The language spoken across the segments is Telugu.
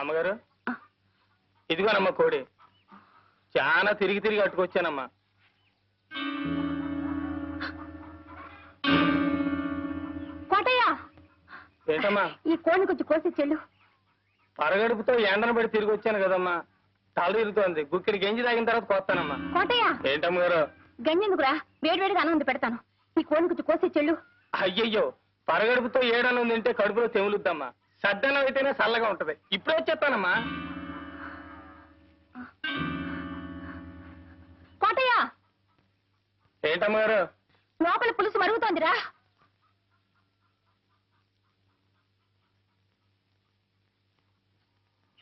అమ్మగారు ఇదిగోనమ్మా కోడి. చాలా తిరిగి తిరిగి అట్టుకొచ్చానమ్మా. కోటయ్య, ఏంటమ్మా? ఈ కోడిని కొంచెం కోసి చెల్లు. పరగడుపుతో ఎండను పడి తిరిగి వచ్చాను కదమ్మా, తల తిరుగుతోంది. గుక్కిడి గంజి తాగిన తర్వాత కోస్తానమ్మా. కోటయ్య, ఏంటమ్మగారు? గంజి ఎందుకురా, వేడివేడిగా అన్నం ఉంది పెడతాను. ఈ కోడిని కొంచెం కోసి చెల్లు. అయ్యయ్యో, పరగడుపుతో ఏడన్నం తింటే కడుపులో తెములుద్దమ్మా. సద్దన్నం అయితేనే చల్లగా ఉంటది. ఇప్పుడే వచ్చేస్తానమ్మా. కోటయ్య, ఏంటమ్మగారు? లోపల పులుసు మరుగుతోందిరా.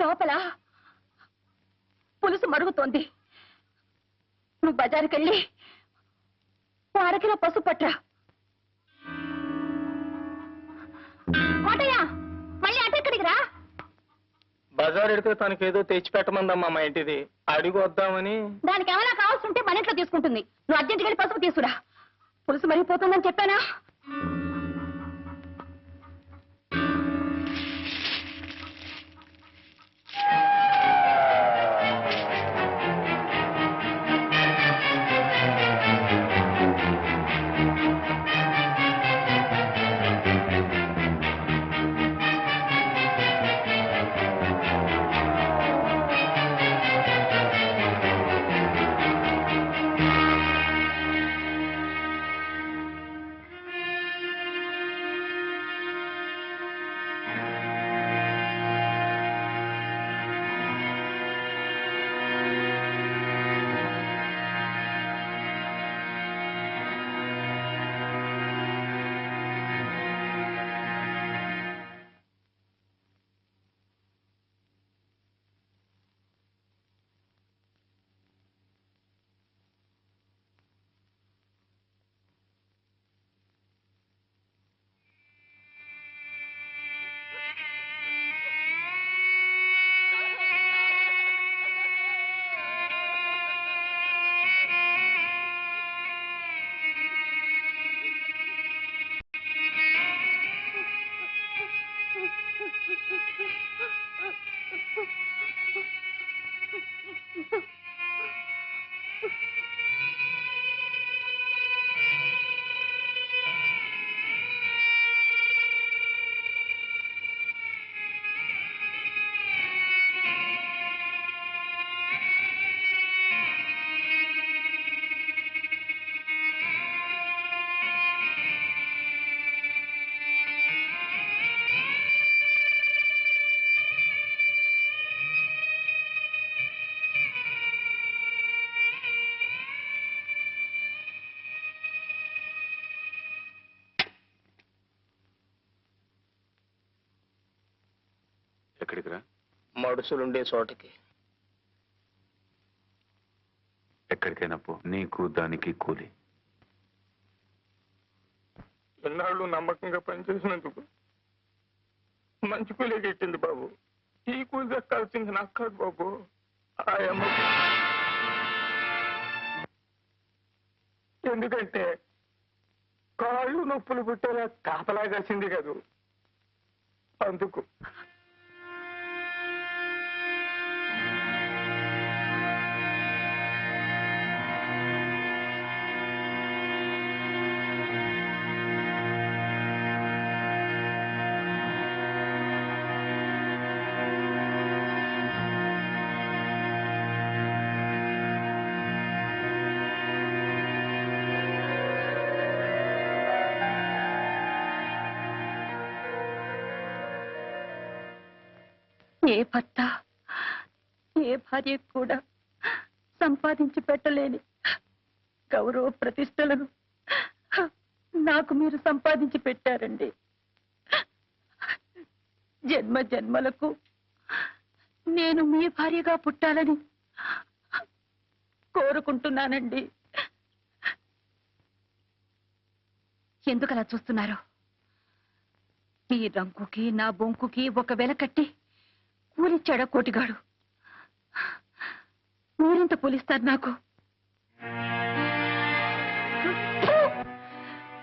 లోపల పులుసు మరుగుతోంది. నువ్వు బజారుకెళ్ళి అరకిలో పసుపు పట్రా. కోటయ్య, మళ్ళీ అటెక్కడికి రా. బజార్ ఎడితే తనకేదో తెచ్చిపెట్టమందమ్మా మా ఇంటిది, అడిగి వద్దామని. దానికి ఏమైనా కావాల్సి ఉంటే మన ఇంట్లో తీసుకుంటుంది. నువ్వు అర్జెంట్కి వెళ్ళి పసుపు తీసుకురా. పులుసు మరిగిపోతుందని చెప్పానా? ఎక్కడికి రా? మడుసులుండే చోటకి. ఎక్కడికైనా పో, నీకు దానికి కూలి. ఎన్నాళ్ళు నమ్మకంగా పనిచేసినందుకు మంచి కూలీ గిట్టింది బాబు. ఈ కూలి దక్కాల్సింది నాకు కాదు బాబు, ఆ అమ్మ. ఎందుకంటే కాళ్ళు నొప్పులు పుట్టేలా కాపలా కాసింది కదూ, అందుకు. ఏ భర్త ఏ భార్య కూడా సంపాదించి పెట్టలేని గౌరవ ప్రతిష్టలను నాకు మీరు సంపాదించి పెట్టారండి. జన్మ జన్మలకు నేను మీ భార్యగా పుట్టాలని కోరుకుంటున్నానండి. ఎందుకలా చూస్తున్నారు? ఈ రంకుకి నా బొంకుకి ఒక వెల కట్టి కూలిచ్చాడా కోటిగాడు? మీరెంత కూలిస్తారు నాకు?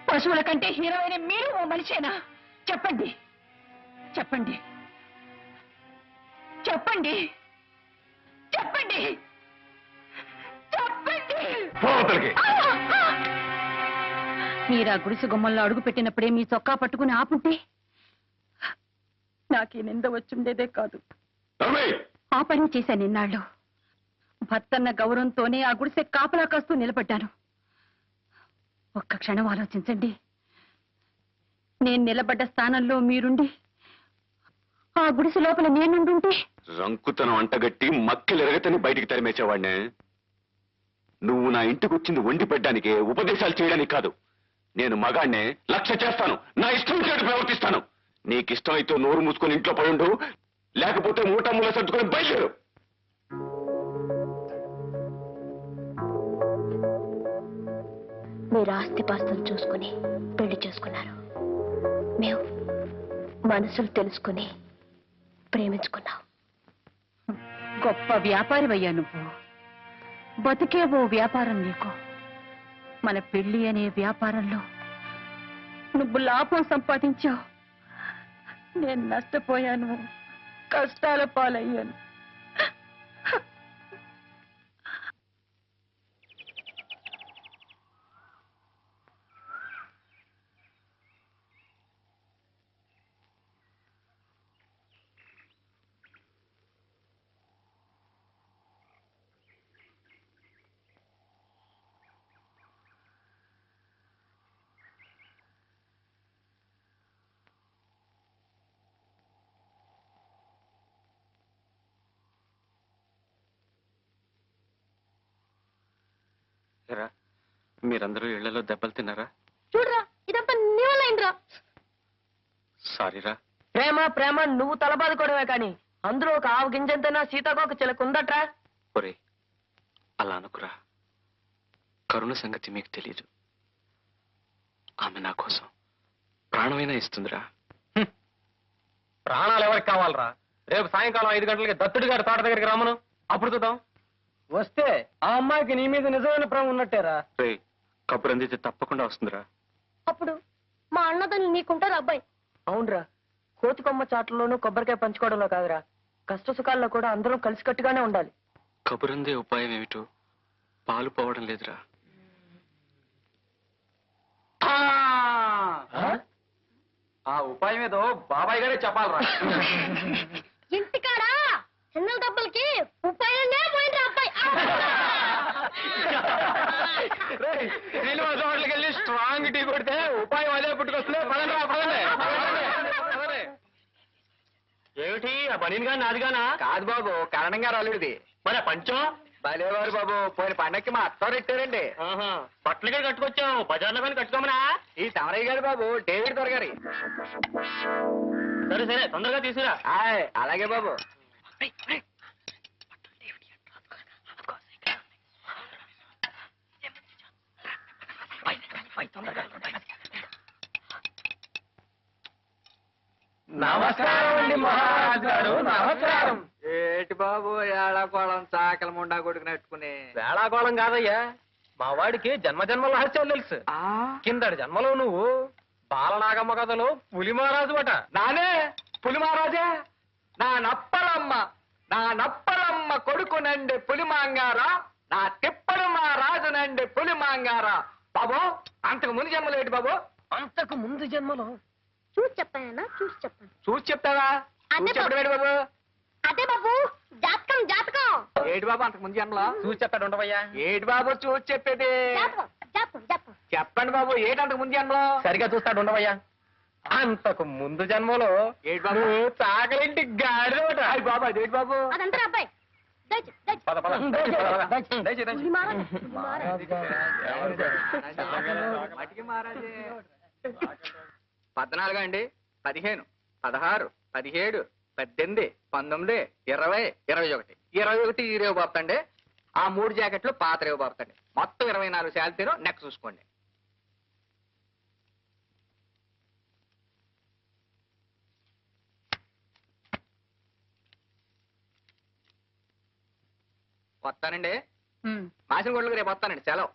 పశువుల కంటే హీరోయిన మీరు ఓ మనిషేనా? చెప్పండి చెప్పండి చెప్పండి చెప్పండి చెప్పండి. మీరు ఆ గుడిసె గుమ్మల్లో అడుగు పెట్టినప్పుడే మీ చొక్కా పట్టుకుని ఆపుంటే నాకీ నింద వచ్చుండేదే కాదు. ఆ పని చేశాను ఇన్నాళ్ళు. భర్తన్న గౌరవంతోనే ఆ గుడిసె కాపలా కాస్తూ నిలబడ్డాను. ఒక్క క్షణం ఆలోచించండి. నేను నిలబడ్డ స్థానంలో మీరుండి ఆ గుడిసె లోపల నేనుండుంటే రంకుతనం అంటగట్టి మక్కిలెరగతని బయటికి తరిమేసేవాడినే. నువ్వు నా ఇంటికి వచ్చింది వండి పెట్టడానికే, ఉపదేశాలు చేయడానికి కాదు. నేను మగాడినే, లక్ష్య చేస్తాను, నా ఇష్టం చేటు ప్రవర్తిస్తాను. నీకిష్టమైతే నోరు మూసుకొని ఇంట్లో పడుండు, లేకపోతే మూటమ్ముల సర్దుకొని బయలుదేరు. మీరు ఆస్తిపాస్తులు చూసుకుని పెళ్లి చేసుకున్నారు. మేము మనసులు తెలుసుకుని ప్రేమించుకున్నాం. గొప్ప వ్యాపారి అయ్యా నువ్వు. బతికే ఓ వ్యాపారం నీకు. మన పెళ్లి అనే వ్యాపారంలో నువ్వు లాభం సంపాదించావు, నేను నష్టపోయాను, కష్టాల పాలయ్యాను. మీరందరూ ఇళ్లలో దెబ్బలు తిన్నారా? చూడరా, ఇదంతా నీ వల్ల అయిందిరా. సారీరా. ప్రేమ ప్రేమ నువ్వు తలబాదుకోవడమే కానీ అందులో ఒక ఆవు గింజంతైనా సీతాకోక చిలక ఉందట్రా. ఒరే, అలా అనుకురా. కరుణ సంగతి మీకు తెలీదు. ఆమె నా కోసం ప్రాణమైనా ఇస్తుందిరా. ప్రాణాలు ఎవరికి కావాలరా? రేపు సాయంకాలం 5 గంటలకి దత్తుడి గారి తోట దగ్గరికి రమ్మను, అప్పుడు చూద్దాం. వస్తే ఆ అమ్మాయికి నీ మీద నిజమైన ప్రేమ ఉన్నట్టేరా. రే, కబురు అందితే తప్పకుండా వస్తుందిరా. అప్పుడు మా అన్నదని నీకుంటారు అబ్బాయి. అవునరా, కోతికొమ్మ చాట్లలోనూ కొబ్బరికాయ పంచుకోవడంలో కాదురా, కష్ట సుఖాల్లో కూడా అందరం కలిసికట్టుగానే ఉండాలి. కబురందే ఉపాయం ఏమిటో పాలు పోవడం లేదురా. ఆ ఉపాయం ఏదో బాబాయ్ గారే చెప్పాలరా. ఇంటికాడా చిన్నల దెబ్బలకి ఉపాయంగా పోయిండ్రా అబ్బాయి. శ్రీనివాస హోటల్కి వెళ్ళి స్ట్రాంగ్ టీ కొడితే ఉపాయం అదే పుట్టుకొస్తుంది. పదండి, పదండి. ఏమిటి ఆ బనీన్ గాని నాదిగానా? కాదు బాబు, కరణం గారు అల్లుడిది. మరి పంచం బలేవారు బాబు, పోయిన పండక్కి మా అత్తారు ఎట్టారండి. బట్టలు గారు కట్టుకొచ్చావు, బజార్లో కానీ కట్టుకోమనా? ఈ తమరయ్య గారు బాబు, డేవిడ్ దొర గారి. సరే సరే, తొందరగా తీసుకురా. అలాగే బాబు. నమస్కారం అండి మహారాజు గారు, నమస్కారం. ఏటి బాబు ఏళాకోళం చాకల ముండా కొడుకునట్టుకుని? వేళాకోళం కాదయ్యా, మా వాడికి జన్మ జన్మల రహస్యాలు తెలుసు. కిందటి జన్మలో నువ్వు బాలనాగమ్మ కథలో పులి మహారాజు అట. నానే పులి మహారాజే, నా నప్పలమ్మ కొడుకునండి పులిమాంగారా, నా తిప్పలు మా రాజునండి పులిమాంగారా. బాబు అంతకు ముందు జన్మలు ఏంటి బాబు? అంతకు ముందు జన్మలో చూసి చెప్పానన్నా, చూసి చెప్పాను. చూసి చెప్తావా? చూసి చెప్పడం ఏంటి బాబు? అదే బాబు, జాతకం జాతకం. ఏటి బాబు అంతకు ముందు జన్మలో? చూసి చెప్పాడు ఉండవయ్యా. ఏటి బాబు చూసి చెప్పేది? జాతకం జాతకం జాతకం. చెప్పండి బాబు, ఏటి అంతకు ముందు జన్మలో? సరిగా చూస్తాడు ఉండవయ్యా. అంతకు ముందు జన్మలో ఏటి బాబు? నువ్వు చాకలింటి గాడిదోట. అయ్యి బాబు, అదేటి బాబు? అదంతా అబ్బాయి. దయచే దయచే. పద పద. పులి మహారాజు, పులి మహారాజు. మటికి మహారాజే. 14 అండి, 15, 16, 17, 18, 19, 20, 21. 21 ఈ రేవు బాపుతండి. ఆ 3 జాకెట్లు పాత రేవు బాపుతండి. మొత్తం 24 శాలరీలు నెక్ చూసుకోండి. వస్తానండి. మాసిన గొడ్లకు రేపు వస్తానండి, సెలవు.